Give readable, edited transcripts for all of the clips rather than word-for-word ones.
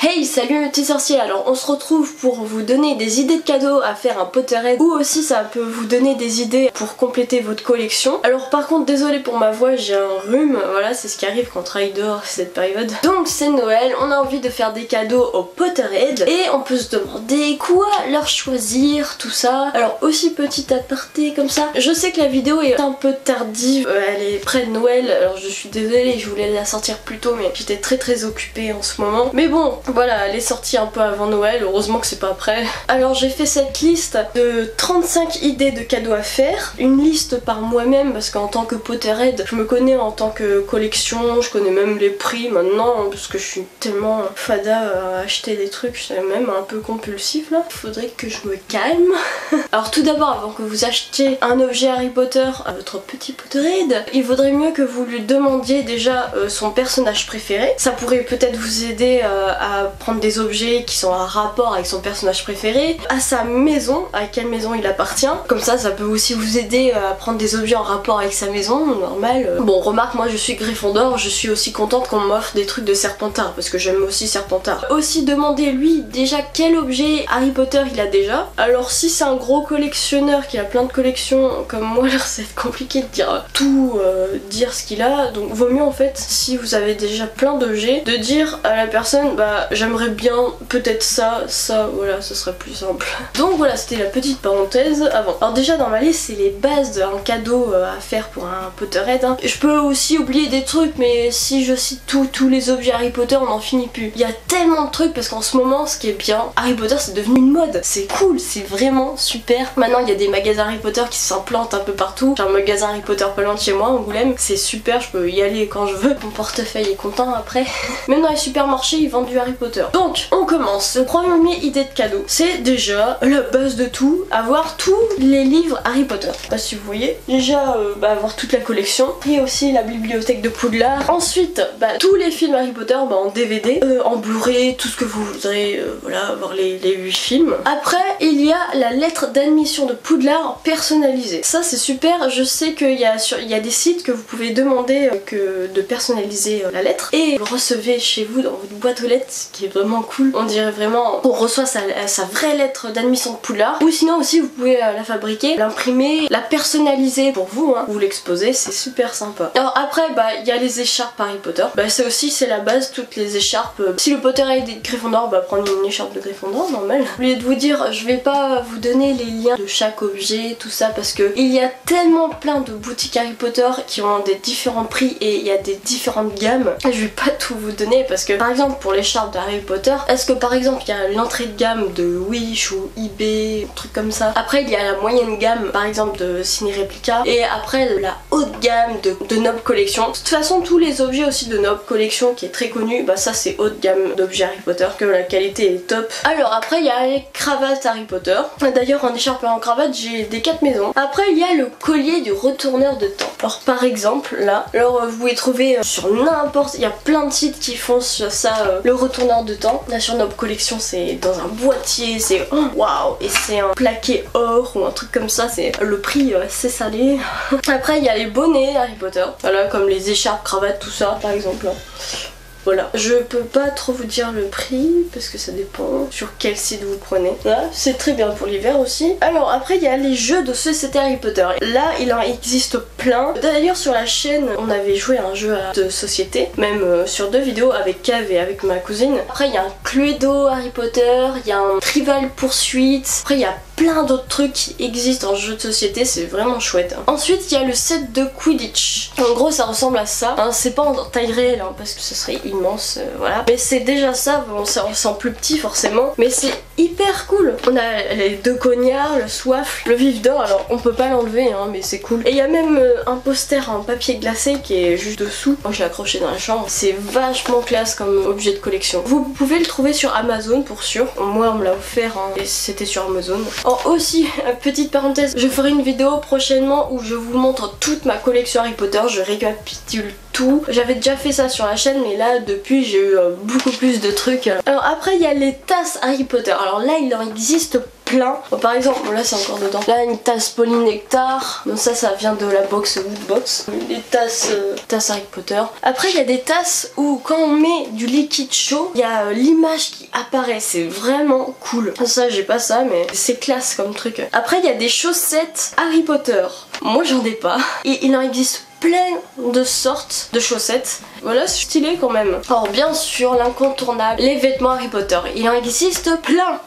Hey, salut mes petits sorciers. Alors on se retrouve pour vous donner des idées de cadeaux à faire un Potterhead, ou aussi ça peut vous donner des idées pour compléter votre collection. Alors par contre désolé pour ma voix, j'ai un rhume, voilà c'est ce qui arrive quand on travaille dehors cette période. Donc c'est Noël, on a envie de faire des cadeaux au Potterhead et on peut se demander quoi leur choisir, tout ça. Alors aussi petit aparté comme ça, je sais que la vidéo est un peu tardive, elle est près de Noël, alors je suis désolée, je voulais la sortir plus tôt mais j'étais très occupée en ce moment. Mais bon, voilà, elle est sortie un peu avant Noël, heureusement que c'est pas après. Alors j'ai fait cette liste de 35 idées de cadeaux à faire, une liste par moi-même parce qu'en tant que Potterhead, je me connais en tant que collection, je connais même les prix maintenant parce que je suis tellement fada à acheter des trucs, je suis même un peu compulsif là. Faudrait que je me calme. Alors tout d'abord, avant que vous achetiez un objet Harry Potter à votre petit Potterhead, il vaudrait mieux que vous lui demandiez déjà son personnage préféré. Ça pourrait peut-être vous aider à prendre des objets qui sont en rapport avec son personnage préféré, à sa maison, à quelle maison il appartient. Comme ça, ça peut aussi vous aider à prendre des objets en rapport avec sa maison, normal. Bon, remarque, moi je suis Gryffondor, je suis aussi contente qu'on m'offre des trucs de Serpentard, parce que j'aime aussi Serpentard. Aussi, demandez lui déjà quel objet Harry Potter il a déjà. Alors si c'est un gros collectionneur qui a plein de collections comme moi, alors ça va être compliqué de dire tout, dire ce qu'il a. Donc vaut mieux en fait, si vous avez déjà plein d'objets, de dire à la personne, bah j'aimerais bien peut-être ça, voilà, ce serait plus simple. Donc voilà, c'était la petite parenthèse avant. Alors déjà dans ma liste, c'est les bases d'un cadeau à faire pour un Potterhead. Hein. Je peux aussi oublier des trucs, mais si je cite tous les objets Harry Potter, on n'en finit plus. Il y a tellement de trucs parce qu'en ce moment, ce qui est bien, Harry Potter c'est devenu une mode. C'est cool, c'est vraiment super. Maintenant il y a des magasins Harry Potter qui s'implantent un peu partout. J'ai un magasin Harry Potter pas loin de chez moi, Angoulême. C'est super, je peux y aller quand je veux. Mon portefeuille est content après. Même dans les supermarchés, ils vendent du Harry Potter. Donc on commence. Le premier idée de cadeau, c'est déjà la base de tout, avoir tous les livres Harry Potter. Je sais pas si vous voyez. Déjà avoir toute la collection et aussi la bibliothèque de Poudlard. Ensuite tous les films Harry Potter en DVD, en Blu-ray, tout ce que vous voudrez, voilà, avoir les 8 films. Après il y a la lettre d'admission de Poudlard personnalisée. Ça c'est super, je sais qu'il y a des sites que vous pouvez demander de personnaliser la lettre et vous recevez chez vous dans votre boîte aux lettres, ce qui est vraiment cool. On dirait vraiment qu'on reçoit sa vraie lettre d'admission de Poudlard. Ou sinon aussi vous pouvez la fabriquer, l'imprimer, la personnaliser pour vous, hein. Vous l'exposez, c'est super sympa. Alors après il y a les écharpes Harry Potter. Ça aussi c'est la base, toutes les écharpes. Si le Potterhead est de Gryffondor, prendre une écharpe de Gryffondor, normal. Au lieu de vous dire, je vais pas vous donner les liens de chaque objet, tout ça, parce que il y a tellement plein de boutiques Harry Potter qui ont des différents prix et il y a des différentes gammes. Je vais pas tout vous donner parce que par exemple pour l'écharpe de Harry Potter, est-ce que par exemple il y a l'entrée de gamme de Wish ou eBay, un truc comme ça. Après il y a la moyenne gamme par exemple de Ciné Replica et après la haute gamme de Nob Collection. De toute façon tous les objets aussi de Nob Collection qui est très connu, ça c'est haute gamme d'objets Harry Potter, que la qualité est top. Alors après il y a les cravates Harry Potter. D'ailleurs en écharpe et en cravate j'ai des 4 maisons. Après il y a le collier du retourneur de temps. Alors par exemple là, alors vous pouvez trouver sur n'importe, il y a plein de sites qui font sur ça, le retourneur de temps. Là sur Nob Collection c'est dans un boîtier, c'est waouh, et c'est un plaqué or ou un truc comme ça, c'est le prix assez salé. Après il y a les bonnets Harry Potter, voilà, comme les écharpes, cravates, tout ça par exemple. Voilà, je peux pas trop vous dire le prix parce que ça dépend sur quel site vous prenez. Là, c'est très bien pour l'hiver aussi. Alors après il y a les jeux de société Harry Potter. Là il en existe plein. D'ailleurs sur la chaîne on avait joué à un jeu de société, même sur 2 vidéos avec Kev et avec ma cousine. Après il y a un Cluedo Harry Potter, il y a un Trivial Pursuit. Après il y a plein d'autres trucs qui existent en jeu de société, c'est vraiment chouette. Ensuite il y a le set de Quidditch. En gros ça ressemble à ça, c'est pas en taille réelle parce que ce serait immense, voilà. Mais c'est déjà ça, c'est en plus petit forcément, mais c'est hyper cool. On a les 2 cognards, le soif, le vif d'or, alors on peut pas l'enlever mais c'est cool. Et il y a même un poster en papier glacé qui est juste dessous. Moi je l'ai accroché dans la chambre, c'est vachement classe comme objet de collection. Vous pouvez le trouver sur Amazon pour sûr, moi on me l'a offert et c'était sur Amazon. Aussi, petite parenthèse, je ferai une vidéo prochainement où je vous montre toute ma collection Harry Potter, je récapitule tout. J'avais déjà fait ça sur la chaîne mais là depuis j'ai eu beaucoup plus de trucs. Alors après il y a les tasses Harry Potter, alors là il en existe plein. plein. Bon, par exemple, bon, là c'est encore dedans. Là une tasse polynectar. Donc ça vient de la box Woodbox. Des tasses, tasses Harry Potter. Après il y a des tasses où quand on met du liquide chaud, il y a l'image qui apparaît. C'est vraiment cool. Ça j'ai pas ça mais c'est classe comme truc. Après il y a des chaussettes Harry Potter. Moi j'en ai pas. Et il en existe plein de sortes de chaussettes. Voilà, c'est stylé quand même. Alors bien sûr, l'incontournable, les vêtements Harry Potter. Il en existe plein.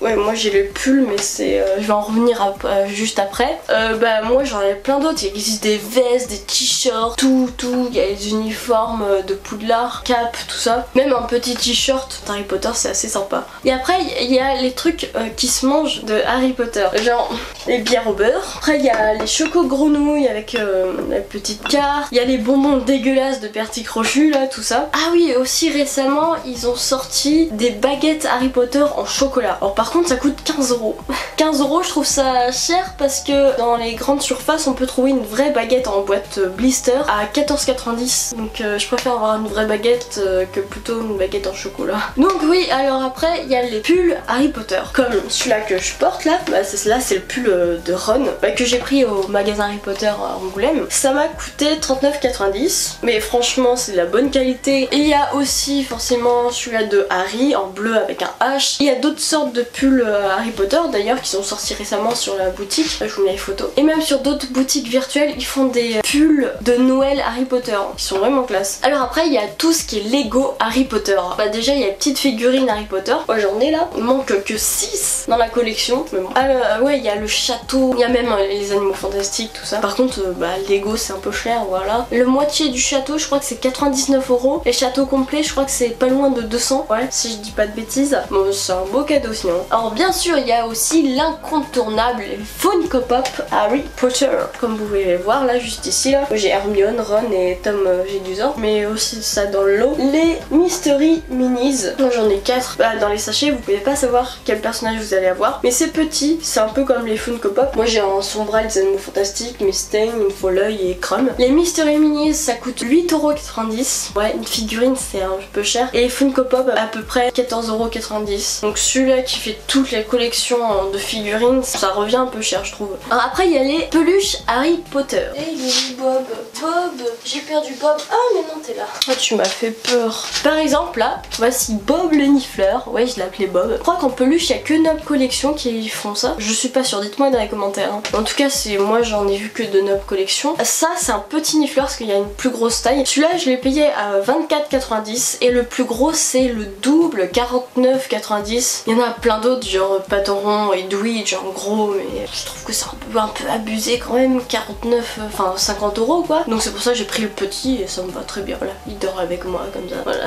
Ouais, moi j'ai le pull, mais c'est, je vais en revenir juste après. Bah moi j'en ai plein d'autres. Il existe des vestes, des t-shirts, tout. Il y a les uniformes de Poudlard, cap, tout ça. Même un petit t-shirt d'Harry Potter, c'est assez sympa. Et après il y a les trucs qui se mangent de Harry Potter, genre les bières au beurre. Après il y a les chocos grenouilles avec la petite carte. Il y a les bonbons dégueulasses de Bertie Crochu là, tout ça. Ah oui, aussi récemment ils ont sorti des baguettes Harry Potter en chocolat. Alors par contre ça coûte 15 €. 15 € je trouve ça cher parce que dans les grandes surfaces on peut trouver une vraie baguette en boîte blister à 14,90 €. Donc je préfère avoir une vraie baguette que plutôt une baguette en chocolat. Donc oui, alors après il y a les pulls Harry Potter. Comme celui-là que je porte là, bah là c'est le pull de Ron que j'ai pris au magasin Harry Potter à Angoulême. Ça m'a coûté 39,90 €. Mais franchement c'est de la bonne qualité. Et il y a aussi forcément celui-là de Harry en bleu avec un H. Il y a d'autres sortes de pulls Harry Potter d'ailleurs qui sont sortis récemment sur la boutique. Je vous mets les photos. Et même sur d'autres boutiques virtuelles ils font des pulls de Noël Harry Potter qui sont vraiment classe. Alors après il y a tout ce qui est Lego Harry Potter. Bah déjà il y a les petites figurines Harry Potter. Moi j'en ai là. Il manque que 6 dans la collection. Mais bon. Alors ouais il y a le château. Il y a même les animaux fantastiques tout ça. Par contre bah Lego c'est un peu cher voilà. Le moitié du château je crois que c'est 99 €. Les châteaux complets je crois que c'est pas loin de 200. Ouais si je dis pas de bêtises. Bon c'est un beau cadeau sinon. Alors bien sûr il y a aussi l'incontournable Funko Pop Harry Potter. Comme vous pouvez le voir là juste ici là. J'ai Hermione, Ron et Tom Jedusor. Mais aussi ça dans le lot. Les Mystery Minis. Moi j'en ai 4. Bah, dans les sachets vous pouvez pas savoir quel personnage vous allez avoir. Mais c'est petit. C'est un peu comme les Funko Pop. Moi j'ai un Sombra, les animaux fantastiques, Mustang, une Folleuil et Crumb. Les Mystery Minis ça coûte 8,90 €. Ouais une figurine c'est un peu cher. Et les Funko Pop à peu près 14,90 €. Donc celui-là qui fait toute la collection de figurines, ça revient un peu cher je trouve. Alors après il y a les peluches Harry Potter. Et il est Bob. Bob, j'ai perdu Bob. Ah mais non t'es là. Oh tu m'as fait peur. Par exemple là, voici Bob le Nifleur. Ouais je l'appelais Bob. Je crois qu'en peluche il y a que Nob Collection qui font ça. Je suis pas sûre, dites-moi dans les commentaires. Hein. En tout cas c'est moi j'en ai vu que de Nob Collection. Ça c'est un petit Nifleur parce qu'il y a une plus grosse taille. Celui-là je l'ai payé à 24,90 € et le plus gros c'est le double 49,90 €. Il y en a plein d'autres genre Patoron et Dwidge en gros mais je trouve que c'est un peu abusé quand même. 50 € quoi. Donc c'est pour ça que j'ai pris le petit et ça me va très bien. Voilà, il dort avec moi comme ça. Voilà.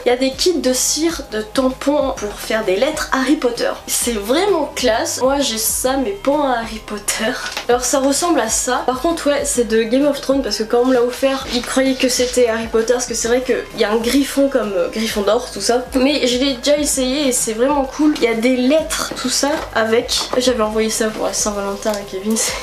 Il y a des kits de cire, de tampons pour faire des lettres Harry Potter. C'est vraiment classe. Moi j'ai ça mais pas un Harry Potter. Alors ça ressemble à ça. Par contre ouais c'est de Game of Thrones parce que quand on me l'a offert ils croyaient que c'était Harry Potter parce que c'est vrai qu'il y a un griffon comme Gryffondor tout ça. Mais je l'ai déjà essayé et c'est vraiment cool. Il y a des lettres tout ça avec. J'avais envoyé ça pour la Saint-Valentin à Kevin. C'est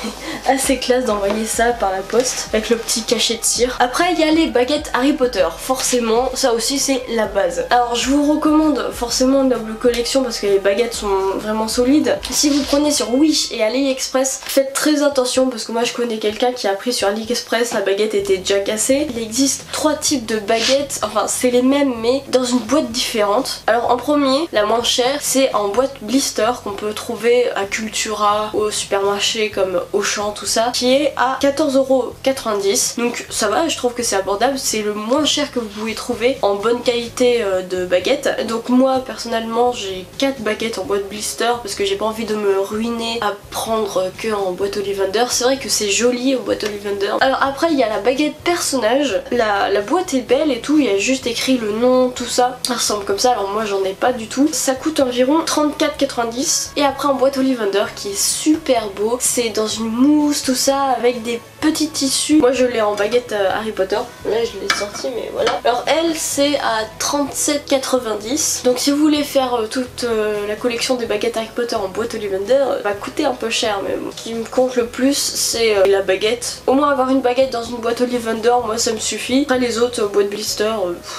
assez classe d'envoyer ça par la poste avec le petit cachet de cire. Après il y a les baguettes Harry Potter. Forcément ça aussi c'est la base. Alors je vous recommande forcément Noble Collection parce que les baguettes sont vraiment solides. Si vous prenez sur Wish et AliExpress faites très attention parce que moi je connais quelqu'un qui a pris sur AliExpress, la baguette était déjà cassée. Il existe 3 types de baguettes, enfin c'est les mêmes mais dans une boîte différente. Alors en premier, la moins chère c'est en boîte blister qu'on peut trouver à Cultura, au supermarché comme Auchan tout ça, qui est à 14,90 €. Donc ça va, je trouve que c'est abordable, c'est le moins cher que vous pouvez trouver en bonne qualité de baguette. Donc moi personnellement j'ai 4 baguettes en boîte blister parce que j'ai pas envie de me ruiner à prendre que en boîte Ollivander. C'est vrai que c'est joli en boîte Ollivander. Alors après il y a la baguette personnage, la boîte est belle et tout, il y a juste écrit le nom, tout ça. Ça ressemble comme ça, alors moi j'en ai pas du tout. Ça coûte environ 34,90 €. Et après en boîte Ollivander qui est super beau, c'est dans une mousse tout ça avec des petits tissus. Moi je l'ai en baguette Harry Potter, là je l'ai sorti mais voilà. Alors elle c'est à 37,90 €. Donc si vous voulez faire toute la collection des baguettes Harry Potter en boîte Ollivander, va coûter un peu cher mais bon. Ce qui me compte le plus c'est la baguette. Au moins avoir une baguette dans une boîte Ollivander, moi ça me suffit. Après les autres boîtes blister,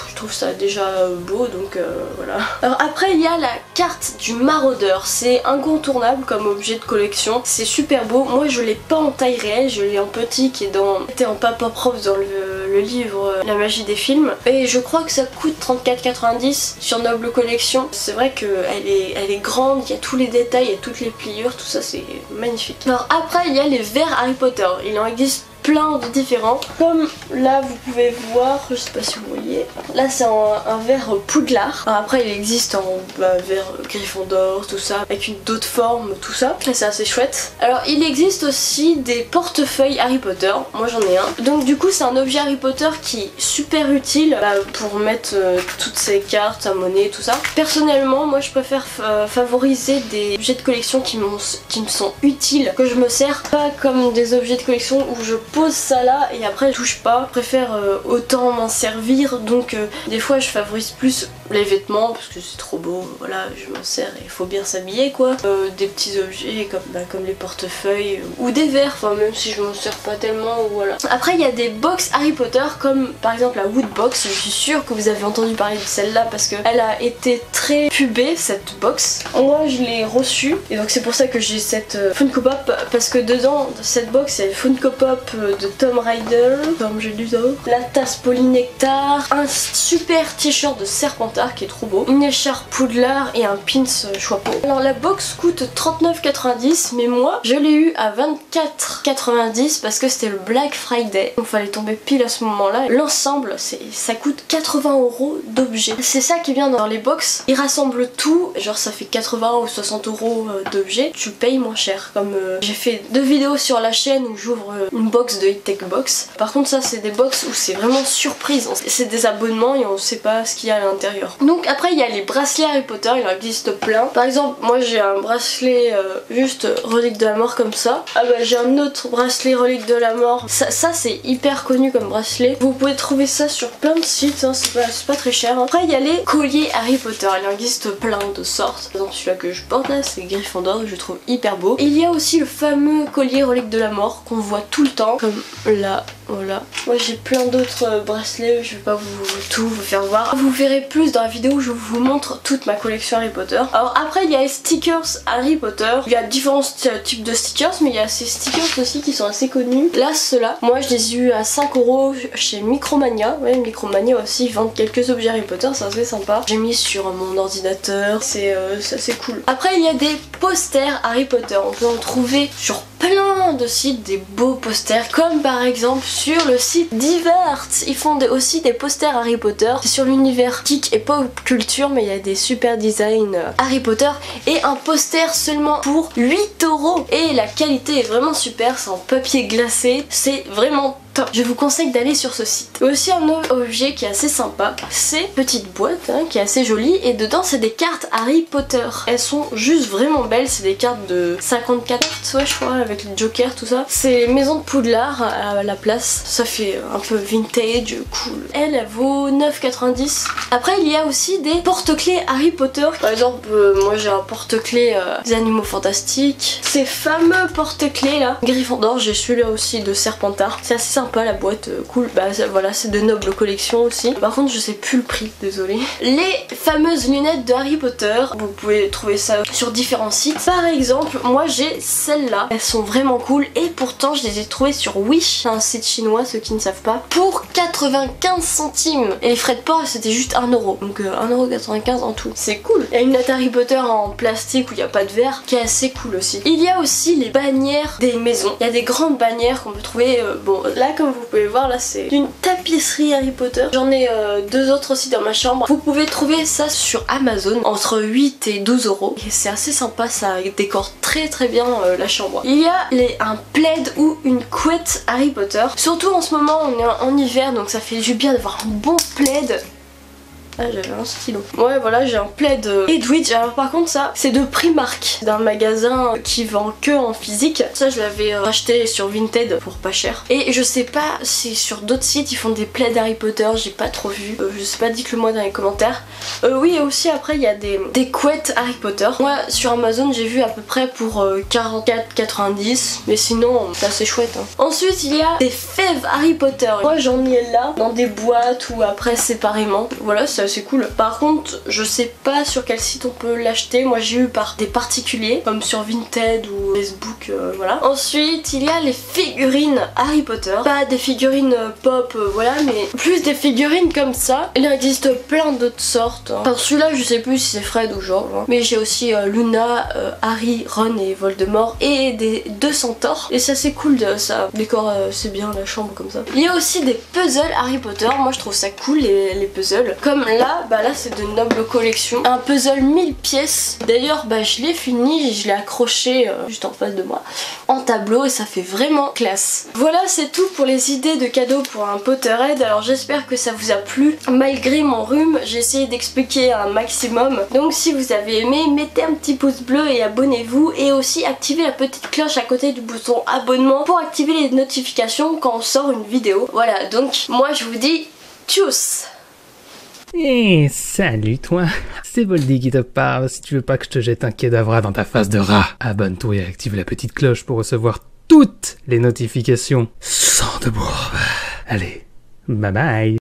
je trouve ça déjà beau donc voilà. Alors après il y a la carte du maraudeur. C'est incontournable comme objet de collection. C'est super beau. Moi je l'ai pas en taille réelle, je l'ai en petit qui était en papa prof dans le livre La magie des films. Et je crois que ça coûte 34,90 sur Noble Collection. C'est vrai qu'elle est grande, il y a tous les détails, il y a toutes les pliures, tout ça c'est magnifique. Alors après il y a les verres Harry Potter. Il en existe plein de différents. Comme là vous pouvez voir, je sais pas si vous voyez, là c'est un verre Poudlard. Alors après il existe en verre Gryffondor, tout ça, avec d'autres formes, tout ça. Là c'est assez chouette. Alors il existe aussi des portefeuilles Harry Potter, moi j'en ai un. Donc du coup c'est un objet Harry Potter qui est super utile pour mettre toutes ces cartes, sa monnaie, tout ça. Personnellement moi je préfère favoriser des objets de collection qui me sont utiles, que je me sers, pas comme des objets de collection où je pose ça là et après je touche pas. Je préfère autant m'en servir, donc des fois je favorise plus les vêtements parce que c'est trop beau, voilà, je m'en sers et il faut bien s'habiller quoi. Des petits objets comme les portefeuilles ou des verres, enfin même si je m'en sers pas tellement, voilà. Après il y a des box Harry Potter comme par exemple la Wood Box, je suis sûre que vous avez entendu parler de celle-là parce qu'elle a été très pubée cette box. Moi je l'ai reçue et donc c'est pour ça que j'ai cette Funko Pop, parce que dedans de cette box il y a Funko Pop de Tom Riddle, comme j'ai lu ça, la tasse Polynectar, un super t-shirt de Serpentard qui est trop beau, une écharpe Poudlard et un pins Choixpeau. Alors la box coûte 39,90 mais moi je l'ai eu à 24,90 parce que c'était le Black Friday, donc fallait tomber pile à ce moment là. L'ensemble ça coûte 80 € d'objets. C'est ça qui est bien dans les box, ils rassemblent tout, genre ça fait 80 ou 60 € d'objets, tu payes moins cher. Comme j'ai fait 2 vidéos sur la chaîne où j'ouvre une box de Hit Tech Box. Par contre ça c'est des box où c'est vraiment surprise, c'est des abonnements et on sait pas ce qu'il y a à l'intérieur. Donc après il y a les bracelets Harry Potter, il en existe plein. Par exemple moi j'ai un bracelet juste relique de la mort comme ça. Ah bah j'ai un autre bracelet relique de la mort, ça c'est hyper connu comme bracelet. Vous pouvez trouver ça sur plein de sites, hein. C'est pas très cher. Après il y a les colliers Harry Potter, il en existe plein de sortes. Par exemple celui-là que je porte là c'est Gryffondor, je trouve hyper beau. Et il y a aussi le fameux collier relique de la mort qu'on voit tout le temps, comme là, voilà. Moi j'ai plein d'autres bracelets, je vais pas tout vous faire voir. Vous verrez plus dans la vidéo où je vous montre toute ma collection Harry Potter. Alors après il y a les stickers Harry Potter, il y a différents types de stickers mais il y a ces stickers aussi qui sont assez connus. Là ceux-là, moi je les ai eu à 5 € chez Micromania. Ouais, Micromania aussi ils vendent quelques objets Harry Potter, c'est assez sympa. J'ai mis sur mon ordinateur, c'est assez cool. Après il y a des posters Harry Potter, on peut en trouver sur plein de sites des beaux posters, comme par exemple sur le site Divert. Ils font aussi des posters Harry Potter, c'est sur l'univers geek et pop culture mais il y a des super designs Harry Potter et un poster seulement pour 8 € et la qualité est vraiment super, c'est en papier glacé, c'est vraiment top. Je vous conseille d'aller sur ce site. Et aussi un autre objet qui est assez sympa, c'est une petite boîte qui est assez jolie et dedans c'est des cartes Harry Potter. Elles sont juste vraiment belles, c'est des cartes de 54 ouais je crois avec le Joker tout ça. C'est Maison de Poudlard à la place, ça fait un peu vintage, cool. Elle vaut 9,90. Après il y a aussi des porte-clés Harry Potter. Par exemple moi j'ai un porte-clés des animaux fantastiques. Ces fameux porte-clés là, Gryffondor, j'ai celui-là aussi de Serpentard. C'est assez sympa la boîte, cool. Bah voilà c'est de Noble Collection aussi. Par contre je sais plus le prix, désolé. Les fameuses lunettes de Harry Potter, vous pouvez trouver ça sur différents sites. Par exemple moi j'ai celles-là, elles sont vraiment cool et pourtant je les ai trouvées sur Wish, un site chinois ceux qui ne savent pas, pour 95 centimes et les frais de port c'était juste 1 €, donc 1,95 € en tout, c'est cool. Il y a une note Harry Potter en plastique où il n'y a pas de verre qui est assez cool aussi. Il y a aussi les bannières des maisons, il y a des grandes bannières qu'on peut trouver, bon là comme vous pouvez voir là c'est une tapisserie Harry Potter, j'en ai 2 autres aussi dans ma chambre. Vous pouvez trouver ça sur Amazon entre 8 et 12 € et c'est assez sympa, ça décore très bien la chambre. Il y a un plaid ou une couette Harry Potter, surtout en ce moment on est en hiver donc ça fait du bien d'avoir un bon plaid. Ah j'avais un stylo. Ouais voilà j'ai un plaid Edwidge. Alors par contre ça c'est de Primark, d'un magasin qui vend que en physique. Ça je l'avais racheté sur Vinted pour pas cher. Et je sais pas si sur d'autres sites ils font des plaids Harry Potter, j'ai pas trop vu. Je sais pas, dites-le moi dans les commentaires. Oui et aussi après il y a des couettes Harry Potter. Moi sur Amazon j'ai vu à peu près pour 44,90 mais sinon c'est assez chouette hein. Ensuite il y a des fèves Harry Potter. Moi j'en ai là dans des boîtes ou après séparément. Voilà c'est c'est cool. Par contre, je sais pas sur quel site on peut l'acheter. Moi j'ai eu par des particuliers, comme sur Vinted ou Facebook, voilà. Ensuite, il y a les figurines Harry Potter. Pas des figurines pop, voilà, mais plus des figurines comme ça. Il existe plein d'autres sortes. Enfin, celui-là, je sais plus si c'est Fred ou George. Hein. Mais j'ai aussi Luna, Harry, Ron et Voldemort. Et des 2 centaures. Et ça, c'est cool, ça décore, c'est bien la chambre comme ça. Il y a aussi des puzzles Harry Potter. Moi, je trouve ça cool, les puzzles. Comme là, bah là, c'est de nobles collections. Un puzzle 1000 pièces. D'ailleurs, bah, je l'ai fini, je l'ai accroché juste en face de moi en tableau et ça fait vraiment classe. Voilà, c'est tout pour les idées de cadeaux pour un Potterhead. Alors j'espère que ça vous a plu. Malgré mon rhume, j'ai essayé d'expliquer un maximum. Donc si vous avez aimé, mettez un petit pouce bleu et abonnez-vous. Et aussi activez la petite cloche à côté du bouton abonnement pour activer les notifications quand on sort une vidéo. Voilà, donc moi je vous dis tchuss. Eh, salut toi, c'est Voldy qui te parle. Si tu veux pas que je te jette un cadavre dans ta face de rat, abonne-toi et active la petite cloche pour recevoir toutes les notifications. Sang de bourbe. Allez, bye bye.